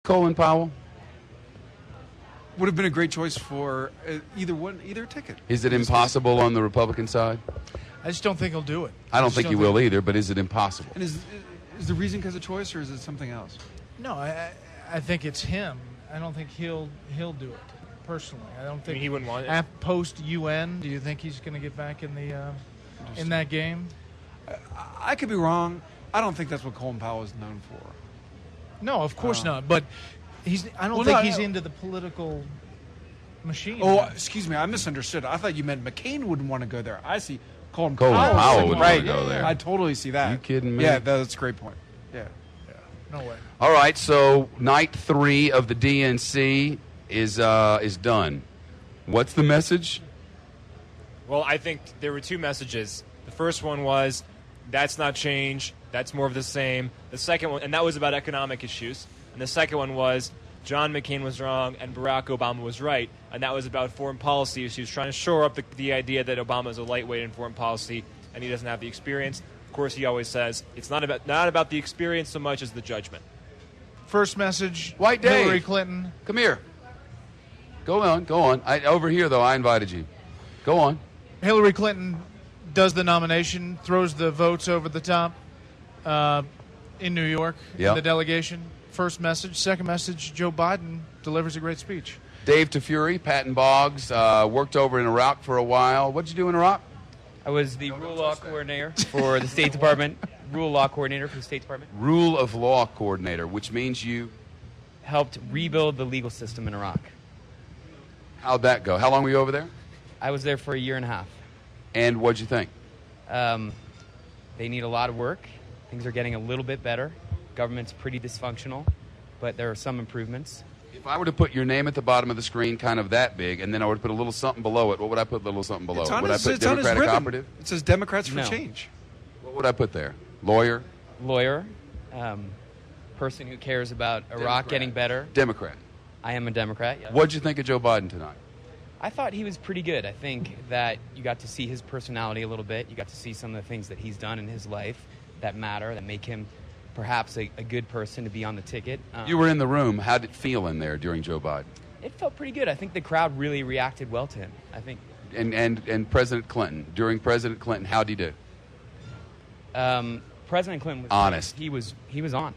Colin Powell? Would have been a great choice for either ticket. Is it impossible on the Republican side? I just don't think he'll do it. I don't think he will either, but is it impossible? And is the reason because of choice, or is it something else? No, I think it's him. I don't think he'll do it personally. I don't think he wouldn't want it. At post UN, do you think he's going to get back in the in that game? I could be wrong. I don't think that's what Colin Powell is known for. No, of course not. But I don't think he's into the political machine. Oh, excuse me. I misunderstood. I thought you meant McCain wouldn't want to go there. I see. Colin Powell would right. go there. I totally see that. You kidding me? Yeah, that's a great point. Yeah. No way. All right, so night 3 of the DNC is done. What's the message? Well, I think there were two messages. The first one was, that's not change, that's more of the same. The second one, and that was about economic issues. And the second one was, John McCain was wrong and Barack Obama was right. And that was about foreign policy issues, trying to shore up the idea that Obama is a lightweight in foreign policy and he doesn't have the experience. Of course, he always says it's not about the experience so much as the judgment. First message, White Dave. Hillary Clinton. Come here. Go on. Over here, though, I invited you. Go on. Hillary Clinton does the nomination, throws the votes over the top in New York, in the delegation. First message. Second message, Joe Biden delivers a great speech. Dave TeFury, Patton Boggs, worked over in Iraq for a while. What did you do in Iraq? I was the rule law coordinator for the State Department. Rule law coordinator for the State Department. Rule of law coordinator, which means you helped rebuild the legal system in Iraq. How'd that go? How long were you over there? I was there for 1.5 years. And what'd you think? They need a lot of work. Things are getting a little bit better. Government's pretty dysfunctional, but there are some improvements. If I were to put your name at the bottom of the screen, kind of that big, and then I would put a little something below it, what would I put a little something below it? Would I put Democratic Operative? It says Democrats for No. Change. What would I put there? Lawyer? Person who cares about Iraq Democrat. getting better. Democrat. I am a Democrat, yes. What'd you think of Joe Biden tonight? I thought he was pretty good. I think that you got to see his personality a little bit. You got to see some of the things that he's done in his life that matter, that make him perhaps a good person to be on the ticket. You were in the room. How did it feel in there during Joe Biden? It felt pretty good. I think the crowd really reacted well to him. I think. And President Clinton. During President Clinton, how'd he do? President Clinton was honest. He was on.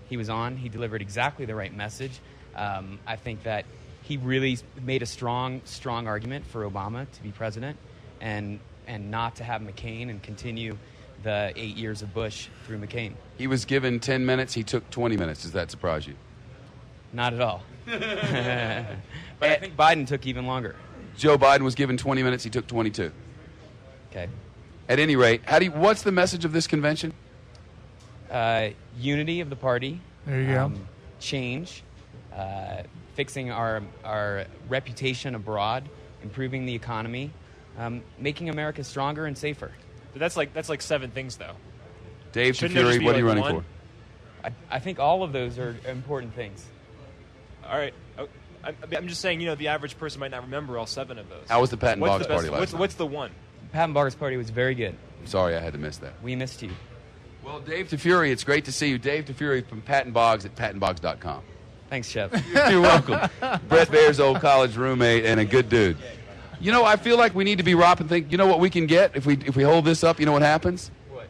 He was on. He delivered exactly the right message. I think that he really made a strong argument for Obama to be president and not to have McCain and continue the 8 years of Bush through McCain. He was given 10 minutes. He took 20 minutes. Does that surprise you? Not at all. But I think Biden took even longer. Joe Biden was given 20 minutes. He took 22. Okay. At any rate, what's the message of this convention? Unity of the party. There you go. Change. Fixing our reputation abroad. Improving the economy. Making America stronger and safer. But that's like 7 things, though. Dave Shouldn't there just TeFury, be what are you like running one? for? I think all of those are important things. All right. I'm just saying, the average person might not remember all 7 of those. How was the Patton Boggs party last night? What's the one? Patton Boggs party was very good. Sorry, I had to miss that. We missed you. Well, Dave TeFury, it's great to see you. Dave TeFury from Patton Boggs at pattonboggs.com. Thanks, Shep. You're welcome. Brett Baer's old college roommate and a good dude. I feel like we need to be Rob and think, what we can get if we hold this up, you know what happens? What?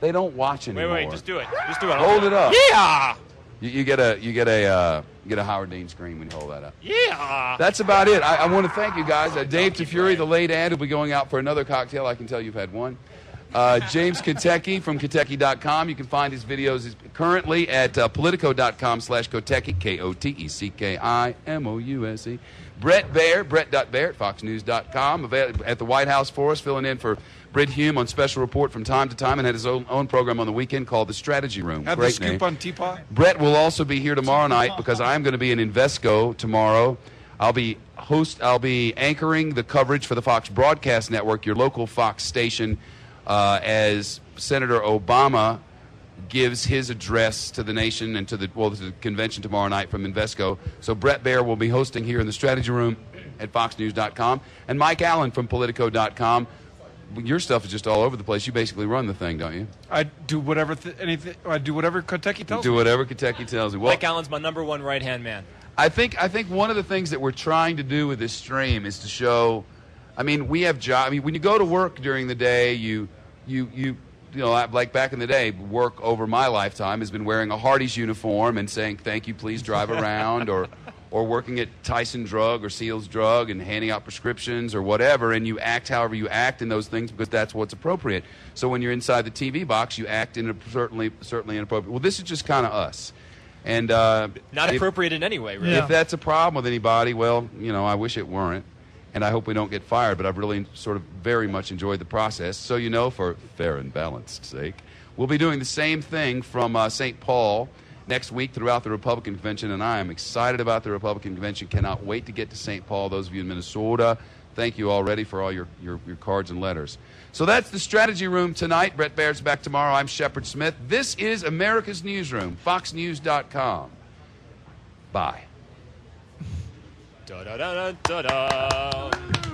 They don't watch anymore. Wait, just do it. Just do it. Hold it up. Yeah! You get a Howard Dean screen when you hold that up. Yeah! That's about it. I want to thank you guys. Dave TeFury, the late Ed, will be going out for another cocktail. I can tell you've had one. James Kotecki from Kotecki.com. You can find his videos currently at Politico.com/Kotecki, Kotecki. Brett Baer, Brett.Baer at FoxNews.com. At the White House for us, filling in for Britt Hume on special report from time to time, and had his own program on the weekand called The Strategy Room. Have Great the scoop name. on Teapot. Brett will also be here tomorrow night because I'm going to be in Invesco tomorrow. I'll be anchoring the coverage for the Fox Broadcast Network, your local Fox station, as Senator Obama gives his address to the nation and to the convention tomorrow night from Invesco. So Brett Baer will be hosting here in the Strategy Room at FoxNews.com. And Mike Allen from Politico.com your stuff is just all over the place. You basically run the thing, don't you? I do whatever I do whatever Kentucky tells me. Do whatever Kentucky tells you. Well, Mike Allen's my number one right-hand man. I think one of the things that we're trying to do with this stream is to show. I mean, we have job. I mean, when you go to work during the day, you know, like back in the day, work over my lifetime has been wearing a Hardee's uniform and saying, "Thank you, please drive around," or working at Tyson Drug or Seals Drug and handing out prescriptions or whatever, and you act however you act in those things because that's what's appropriate. So when you're inside the TV box, you act in a certainly inappropriate. Well, this is just kind of us. And not appropriate in any way, really. If that's a problem with anybody, well, you know, I wish it weren't. And I hope we don't get fired, but I've really sort of very much enjoyed the process. So, you know, for fair and balanced sake, we'll be doing the same thing from St. Paul next week throughout the Republican Convention, and I am excited about the Republican Convention. Cannot wait to get to St. Paul. Those of you in Minnesota, thank you already for all your cards and letters. So that's the Strategy Room tonight. Brett Baird's back tomorrow. I'm Shepard Smith. This is America's Newsroom, foxnews.com. Bye. Da da da da da da.